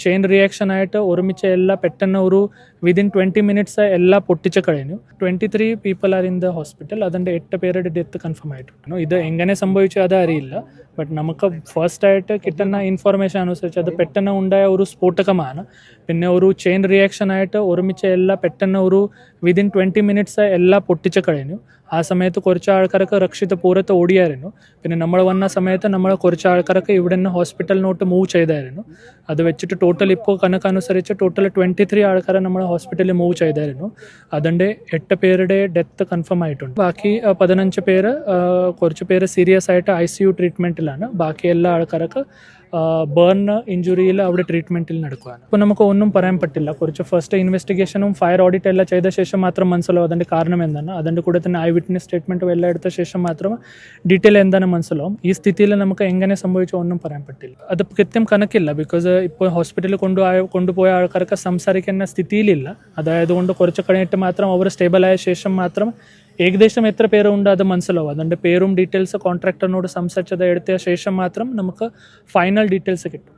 Chain reaction ആയിട്ട് ഒരുമിച്ച് എല്ലാം പെട്ടെന്ന് ഒരു വിതിൻ 20 മിനിറ്റ്സ് എല്ലാം പൊട്ടിച്ച് കഴിഞ്ഞു. 23 people are in the hospital. അതിൻ്റെ 8 പേരുടെ ഡെത്ത് കൺഫേം ആയിട്ടുണ്ട്. ഇത് എങ്ങനെ സംഭവിച്ചു അത് അറിയില്ല. ബട്ട് നമുക്ക് ഫസ്റ്റ് ആയിട്ട് കിട്ടുന്ന ഇൻഫർമേഷൻ അനുസരിച്ച് അത് പെട്ടെന്ന് ഉണ്ടായ ഒരു സ്ഫോടകമാണ്. പിന്നെ ഒരു ചെയിൻ റിയാക്ഷൻ ആയിട്ട് ഒരുമിച്ച് എല്ലാം പെട്ടെന്ന് ഒരു വിതിൻ 20 മിനിറ്റ്സ് എല്ലാം പൊട്ടിച്ച് കഴിഞ്ഞു. ആ സമയത്ത് കുറച്ച് ആൾക്കാർക്ക് രക്ഷിതപൂർവ്വത്ത് ഓടിയായിരുന്നു. പിന്നെ നമ്മൾ വന്ന സമയത്ത് നമ്മൾ കുറച്ച് ആൾക്കാർക്ക് ഇവിടെ നിന്ന് ഹോസ്പിറ്റലിനോട്ട് മൂവ് ചെയ്തായിരുന്നു. അത് വെച്ചിട്ട് ടോട്ടൽ ഇപ്പോൾ കണക്കനുസരിച്ച് ടോട്ടൽ 23 ആൾക്കാരെ നമ്മൾ ഹോസ്പിറ്റലിൽ മൂവ് ചെയ്തായിരുന്നു. അതിൻ്റെ 8 പേരുടെ ഡെത്ത് കൺഫേം ആയിട്ടുണ്ട്. ബാക്കി 15 പേര് കുറച്ച് പേര് സീരിയസ് ആയിട്ട് ICU ട്രീറ്റ്മെൻറ്റിലാണ്. ബാക്കി എല്ലാ ആൾക്കാർക്ക് ബേൺ ഇഞ്ചുറിയിൽ അവിടെ ട്രീറ്റ്മെൻറ്റിൽ നടക്കുകയാണ്. ഇപ്പോൾ നമുക്ക് ഒന്നും പറയാൻ പറ്റില്ല. കുറച്ച് ഫസ്റ്റ് ഇൻവെസ്റ്റിഗേഷനും ഫയർ ഓഡിറ്റ് എല്ലാം ചെയ്ത ശേഷം മാത്രം മനസ്സിലാവും അതിൻ്റെ കാരണം എന്താണ്. അതിൻ്റെ കൂടെ തന്നെ ഐ വിറ്റ്നസ് സ്റ്റേറ്റ്മെൻറ്റും എല്ലാം എടുത്ത ശേഷം മാത്രം ഡീറ്റെയിൽ എന്താണ് മനസ്സിലാവും. ഈ സ്ഥിതിയിൽ നമുക്ക് എങ്ങനെ സംഭവിച്ചോ ഒന്നും പറയാൻ പറ്റില്ല. അത് കൃത്യം കണക്കില്ല. ബിക്കോസ് ഇപ്പോൾ ഹോസ്പിറ്റലിൽ കൊണ്ടുപോയ ആൾക്കാർക്ക് സംസാരിക്കുന്ന സ്ഥിതിയിലില്ല. അതായത് കൊണ്ട് കുറച്ച് കഴിഞ്ഞിട്ട് മാത്രം അവർ സ്റ്റേബിളായ ശേഷം മാത്രം ഏകദേശം എത്ര പേരുണ്ട് അത് മനസ്സിലാവും. അതിൻ്റെ പേരും ഡീറ്റെയിൽസ് കോൺട്രാക്ടറിനോട് സംസാരിച്ചത് എടുത്ത ശേഷം മാത്രം നമുക്ക് ഫൈനൽ ഡീറ്റെയിൽസ് കിട്ടും.